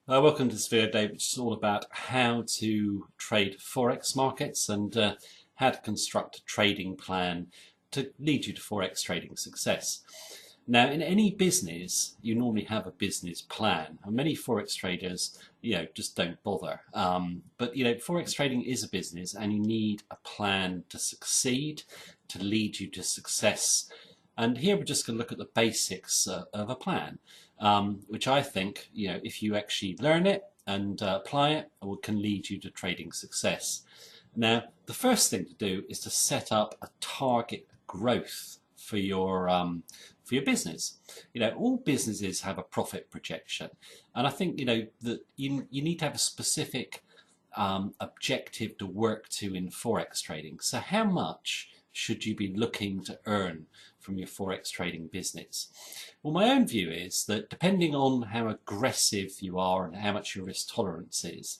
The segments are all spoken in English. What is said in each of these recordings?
Welcome to this video, Dave, which is all about how to trade Forex markets and how to construct a trading plan to lead you to Forex trading success. Now, in any business, you normally have a business plan, and many Forex traders, just don't bother. But Forex trading is a business, and you need a plan to succeed, to lead you to success. And here we're just going to look at the basics of a plan, which I think, if you actually learn it and apply it, can lead you to trading success. Now, the first thing to do is to set up a target growth for your business. All businesses have a profit projection, and I think that you need to have a specific objective to work to in Forex trading. So how much should you be looking to earn from your Forex trading business? Well, my own view is that depending on how aggressive you are and how much your risk tolerance is,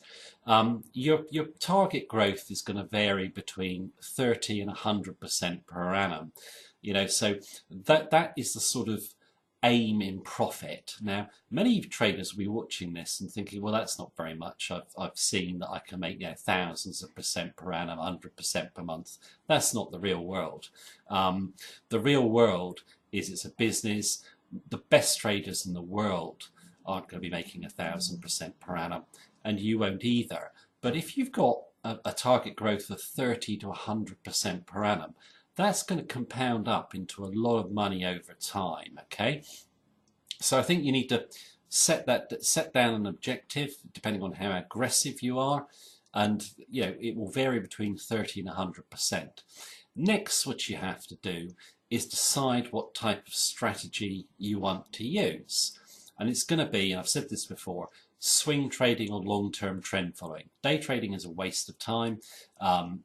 your target growth is going to vary between 30 and 100% per annum. So that is the sort of aim in profit. Now, many traders will be watching this and thinking, well, that's not very much. I've seen that I can make thousands of percent per annum, 100% per month. That's not the real world. The real world is it's a business. The best traders in the world aren't going to be making 1,000% per annum, and you won't either. But if you've got a target growth of 30 to 100% per annum, that's going to compound up into a lot of money over time, okay? So I think you need to set down an objective depending on how aggressive you are, and it will vary between 30 and 100%. Next, what you have to do is decide what type of strategy you want to use. And it's going to be, and I've said this before, swing trading or long-term trend following. Day trading is a waste of time.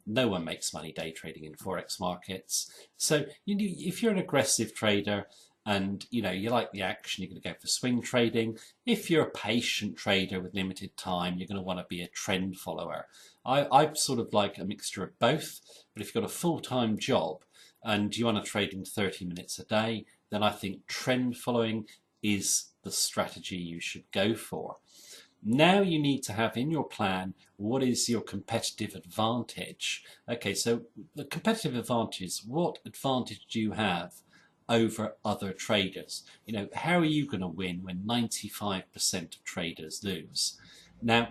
No one makes money day trading in Forex markets. So if you're an aggressive trader and you like the action, you're going to go for swing trading. If you're a patient trader with limited time, you're going to want to be a trend follower. I sort of like a mixture of both, but if you've got a full-time job and you want to trade in 30 minutes a day, then I think trend following is the strategy you should go for. Now you need to have in your plan, what is your competitive advantage? Okay, so the competitive advantage, what advantage do you have over other traders? How are you going to win when 95% of traders lose? Now,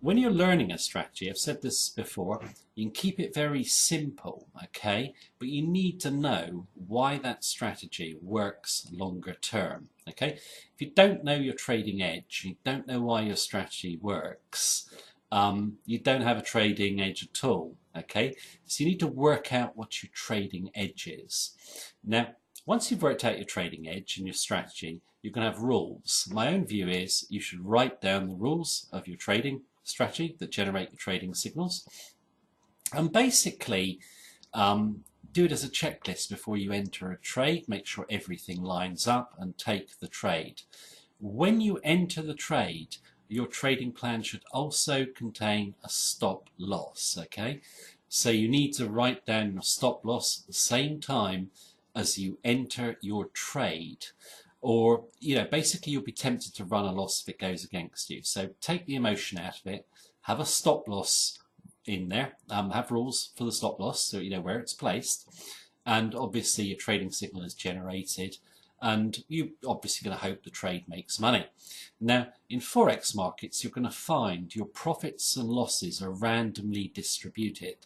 when you're learning a strategy, I've said this before, you can keep it very simple, okay? But you need to know why that strategy works longer term, okay? If you don't know your trading edge, you don't know why your strategy works, you don't have a trading edge at all, okay? So you need to work out what your trading edge is. Now, once you've worked out your trading edge and your strategy, you're going to have rules. My own view is you should write down the rules of your trading strategy that generate the trading signals, and basically do it as a checklist before you enter a trade. Make sure everything lines up and take the trade. When you enter the trade, your trading plan should also contain a stop loss, okay? So you need to write down your stop loss at the same time as you enter your trade, or basically you'll be tempted to run a loss if it goes against you. So take the emotion out of it, have a stop loss in there, have rules for the stop loss so you know where it's placed, and obviously your trading signal is generated, and you're obviously going to hope the trade makes money. Now, in Forex markets, you're going to find your profits and losses are randomly distributed.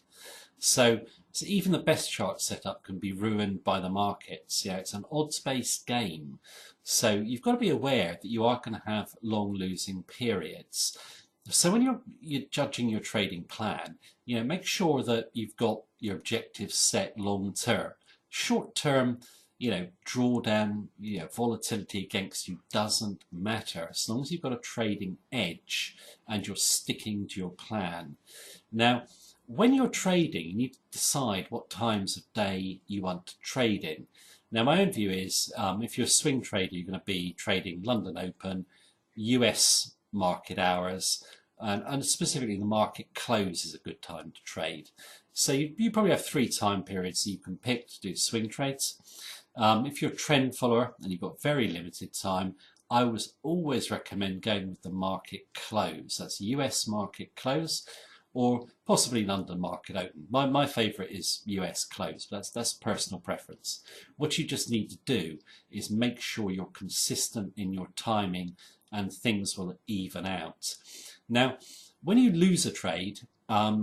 So even the best chart setup can be ruined by the markets. It's an odds-based game. So you've got to be aware that you are going to have long losing periods. So when you're judging your trading plan, make sure that you've got your objectives set long term. Short term, drawdown, volatility against you doesn't matter as long as you've got a trading edge and you're sticking to your plan. Now, when you're trading, you need to decide what times of day you want to trade in. Now, my own view is if you're a swing trader, you're going to be trading London Open, US market hours, and specifically the market close is a good time to trade. So you probably have 3 time periods you can pick to do swing trades. If you're a trend follower and you've got very limited time, I would always recommend going with the market close. That's US market close, or possibly London market open. My favourite is US close, but that's personal preference. What you just need to do is make sure you're consistent in your timing and things will even out. Now, when you lose a trade, a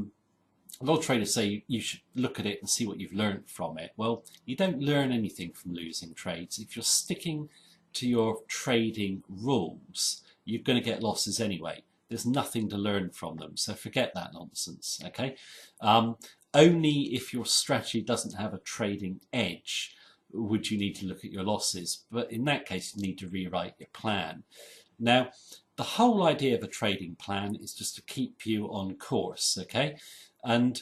lot of traders say you should look at it and see what you've learned from it. Well, you don't learn anything from losing trades. If you're sticking to your trading rules, you're going to get losses anyway. There's nothing to learn from them, so forget that nonsense, okay? Only if your strategy doesn't have a trading edge would you need to look at your losses, but in that case you need to rewrite your plan. Now, the whole idea of a trading plan is just to keep you on course, okay? And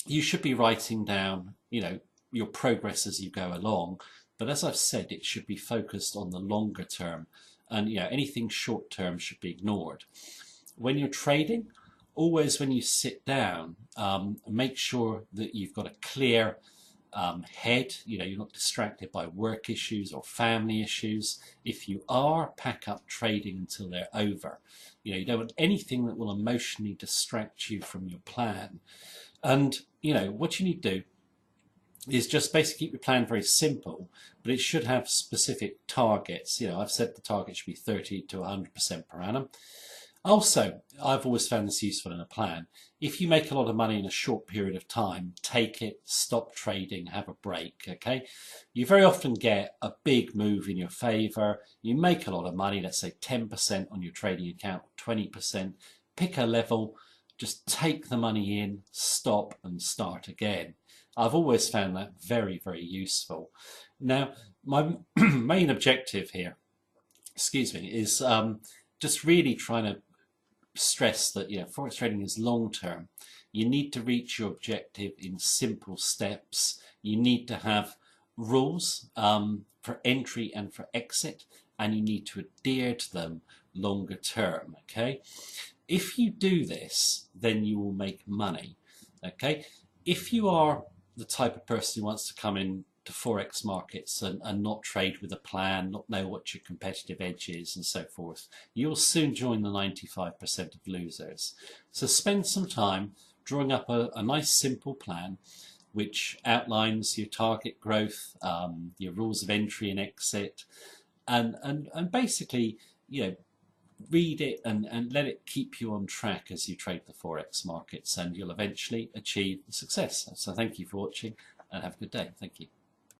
you should be writing down, your progress as you go along. But as I've said, it should be focused on the longer term, and anything short term should be ignored. When you're trading, always when you sit down, make sure that you've got a clear head. You're not distracted by work issues or family issues. If you are, pack up trading until they're over. You don't want anything that will emotionally distract you from your plan. And what you need to do is just basically keep your plan very simple, but it should have specific targets. I've said the target should be 30 to 100% per annum. Also, I've always found this useful in a plan. If you make a lot of money in a short period of time, take it, stop trading, have a break, okay? You very often get a big move in your favor. You make a lot of money, let's say 10% on your trading account, 20%. Pick a level, just take the money in, stop and start again. I've always found that very, very useful. Now, my main objective here, is just really trying to stress that Forex trading is long term. You need to reach your objective in simple steps. You need to have rules for entry and for exit, and you need to adhere to them longer term, okay? If you do this, then you will make money, okay? If you are the type of person who wants to come in to Forex markets and not trade with a plan, not know what your competitive edge is and so forth, you'll soon join the 95% of losers. So spend some time drawing up a nice simple plan which outlines your target growth, your rules of entry and exit, and basically, read it and let it keep you on track as you trade the Forex markets, and you'll eventually achieve success. So thank you for watching and have a good day. Thank you.